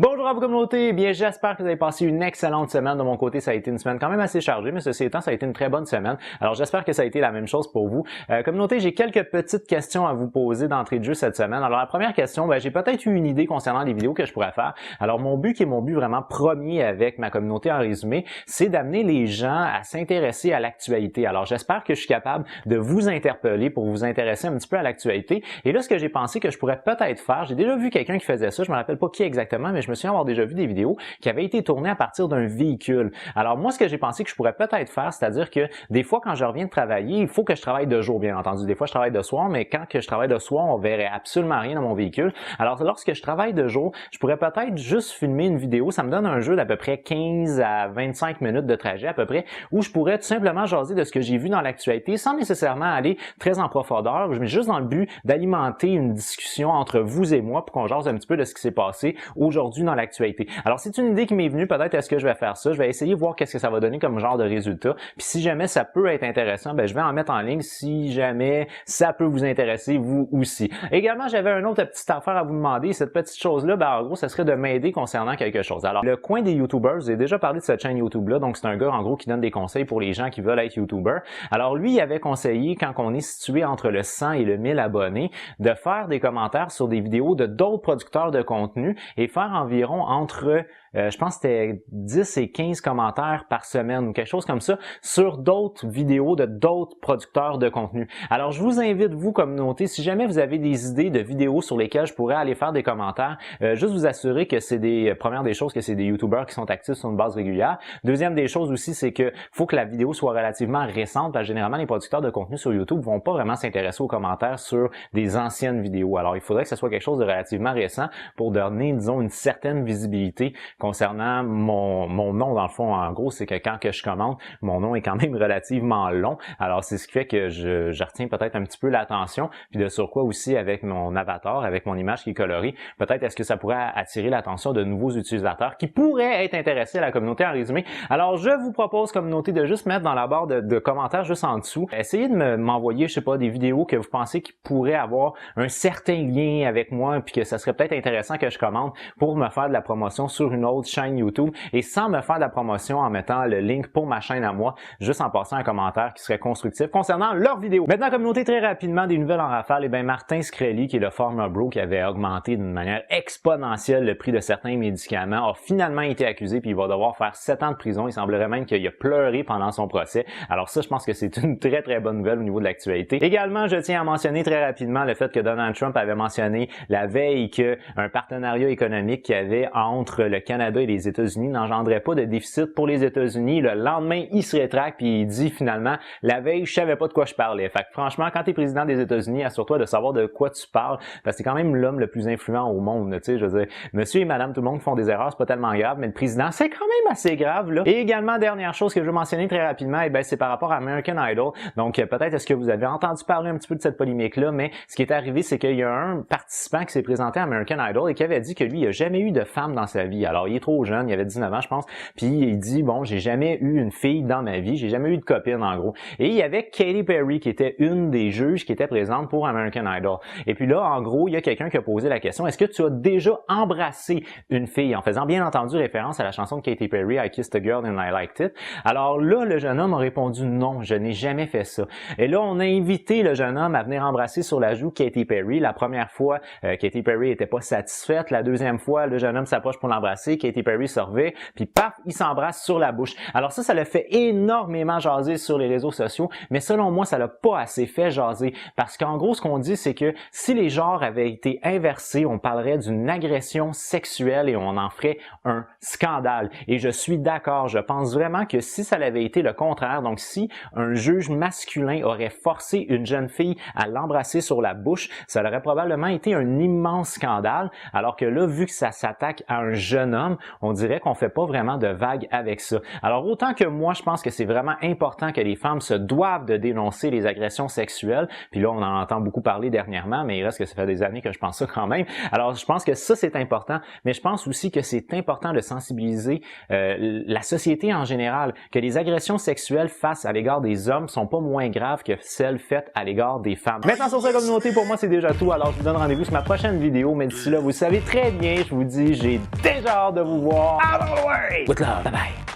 Bonjour à vous communauté, bien j'espère que vous avez passé une excellente semaine. De mon côté, ça a été une semaine quand même assez chargée, mais ceci étant, ça a été une très bonne semaine. Alors j'espère que ça a été la même chose pour vous. Communauté, j'ai quelques petites questions à vous poser d'entrée de jeu cette semaine. Alors la première question, j'ai peut-être eu une idée concernant les vidéos que je pourrais faire. Alors mon but, qui est mon but vraiment premier avec ma communauté en résumé, c'est d'amener les gens à s'intéresser à l'actualité. Alors j'espère que je suis capable de vous interpeller pour vous intéresser un petit peu à l'actualité. Et là, ce que j'ai pensé que je pourrais peut-être faire, j'ai déjà vu quelqu'un qui faisait ça, je me rappelle pas qui exactement, mais je me souviens avoir déjà vu des vidéos qui avaient été tournées à partir d'un véhicule. Alors moi, ce que j'ai pensé que je pourrais peut-être faire, c'est-à-dire que des fois, quand je reviens de travailler, il faut que je travaille de jour, bien entendu. Des fois, je travaille de soir, mais quand que je travaille de soir, on verrait absolument rien dans mon véhicule. Alors lorsque je travaille de jour, je pourrais peut-être juste filmer une vidéo. Ça me donne un jeu d'à peu près 15 à 25 minutes de trajet à peu près, où je pourrais tout simplement jaser de ce que j'ai vu dans l'actualité sans nécessairement aller très en profondeur, mais juste dans le but d'alimenter une discussion entre vous et moi pour qu'on jase un petit peu de ce qui s'est passé aujourd'hui dans l'actualité. Alors, c'est une idée qui m'est venue, peut-être est-ce que je vais faire ça, je vais essayer de voir qu'est-ce que ça va donner comme genre de résultat, puis si jamais ça peut être intéressant, je vais en mettre en ligne si jamais ça peut vous intéresser, vous aussi. Également, j'avais une autre petite affaire à vous demander, cette petite chose-là, en gros, ça serait de m'aider concernant quelque chose. Alors, le coin des YouTubers, j'ai déjà parlé de cette chaîne YouTube-là, donc c'est un gars, en gros, qui donne des conseils pour les gens qui veulent être YouTubers. Alors, lui, il avait conseillé, quand on est situé entre le 100 et le 1000 abonnés, de faire des commentaires sur des vidéos de d'autres producteurs de contenu et faire environ entre, je pense que c'était 10 et 15 commentaires par semaine ou quelque chose comme ça sur d'autres vidéos de d'autres producteurs de contenu. Alors, je vous invite, vous, communauté, si jamais vous avez des idées de vidéos sur lesquelles je pourrais aller faire des commentaires, juste vous assurer que c'est première des choses, que c'est des YouTubers qui sont actifs sur une base régulière. Deuxième des choses aussi, c'est que faut que la vidéo soit relativement récente, parce que généralement, les producteurs de contenu sur YouTube vont pas vraiment s'intéresser aux commentaires sur des anciennes vidéos. Alors, il faudrait que ce soit quelque chose de relativement récent pour donner, disons, une certaine visibilité concernant mon nom. Dans le fond, en gros, c'est que quand que je commente, mon nom est quand même relativement long. Alors, c'est ce qui fait que je retiens peut-être un petit peu l'attention. Puis de surcroît aussi avec mon avatar, avec mon image qui est colorée, peut-être est-ce que ça pourrait attirer l'attention de nouveaux utilisateurs qui pourraient être intéressés à la communauté en résumé. Alors, je vous propose, communauté, de juste mettre dans la barre de commentaires juste en dessous, essayez de m'envoyer, je sais pas, des vidéos que vous pensez qui pourraient avoir un certain lien avec moi, puis que ça serait peut-être intéressant que je commente pour me faire de la promotion sur une autre chaîne YouTube et sans me faire de la promotion en mettant le link pour ma chaîne à moi, juste en passant un commentaire qui serait constructif concernant leur vidéo. Maintenant, communauté, très rapidement, des nouvelles en rafale. Martin Shkreli, qui est le Farmer Bro qui avait augmenté d'une manière exponentielle le prix de certains médicaments, a finalement été accusé puis il va devoir faire 7 ans de prison. Il semblerait même qu'il a pleuré pendant son procès. Alors ça, je pense que c'est une très très bonne nouvelle au niveau de l'actualité. Également, je tiens à mentionner très rapidement le fait que Donald Trump avait mentionné la veille qu'un partenariat économique qu'il y avait entre le Canada et les États-Unis n'engendrait pas de déficit pour les États-Unis. Le lendemain, il se rétracte puis il dit finalement, la veille, je savais pas de quoi je parlais. Fait que franchement, quand tu es président des États-Unis, assure-toi de savoir de quoi tu parles, parce que c'est quand même l'homme le plus influent au monde, tu sais, je veux dire, monsieur et madame, tout le monde font des erreurs, c'est pas tellement grave, mais le président, c'est quand même assez grave, là. Et également, dernière chose que je veux mentionner très rapidement, c'est par rapport à American Idol. Donc, peut-être est-ce que vous avez entendu parler un petit peu de cette polémique-là, mais ce qui est arrivé, c'est qu'il y a un participant qui s'est présenté à American Idol et qui avait dit que lui, il a jamais eu de femme dans sa vie. Alors, il est trop jeune, il avait 19 ans, je pense, puis il dit, bon, j'ai jamais eu une fille dans ma vie, j'ai jamais eu de copine, en gros. Et il y avait Katy Perry, qui était une des juges qui était présente pour American Idol. Et puis là, en gros, il y a quelqu'un qui a posé la question, est-ce que tu as déjà embrassé une fille? En faisant bien entendu référence à la chanson de Katy Perry, I Kissed a Girl and I Liked It. Alors là, le jeune homme a répondu non, je n'ai jamais fait ça. Et là, on a invité le jeune homme à venir embrasser sur la joue Katy Perry. La première fois, Katy Perry était pas satisfaite. La deuxième fois, le jeune homme s'approche pour l'embrasser, Katy Perry se revêt, puis paf, il s'embrasse sur la bouche. Alors ça le fait énormément jaser sur les réseaux sociaux, mais selon moi, ça l'a pas assez fait jaser. Parce qu'en gros, ce qu'on dit, c'est que si les genres avaient été inversés, on parlerait d'une agression sexuelle et on en ferait un scandale. Et je suis d'accord, je pense vraiment que si ça avait été le contraire, donc si un juge masculin aurait forcé une jeune fille à l'embrasser sur la bouche, ça aurait probablement été un immense scandale, alors que là, vu que ça s'attaque à un jeune homme, hommes, on dirait qu'on fait pas vraiment de vagues avec ça. Alors autant que moi, je pense que c'est vraiment important que les femmes se doivent de dénoncer les agressions sexuelles, puis là on en entend beaucoup parler dernièrement, mais il reste que ça fait des années que je pense ça quand même. Alors je pense que ça c'est important, mais je pense aussi que c'est important de sensibiliser la société en général, que les agressions sexuelles face à l'égard des hommes sont pas moins graves que celles faites à l'égard des femmes. Maintenant sur cette communauté, pour moi c'est déjà tout, alors je vous donne rendez-vous sur ma prochaine vidéo, mais d'ici là, vous savez très bien, je vous dis, j'ai déjà hâte de vous voir. Out of the way! With love, bye bye!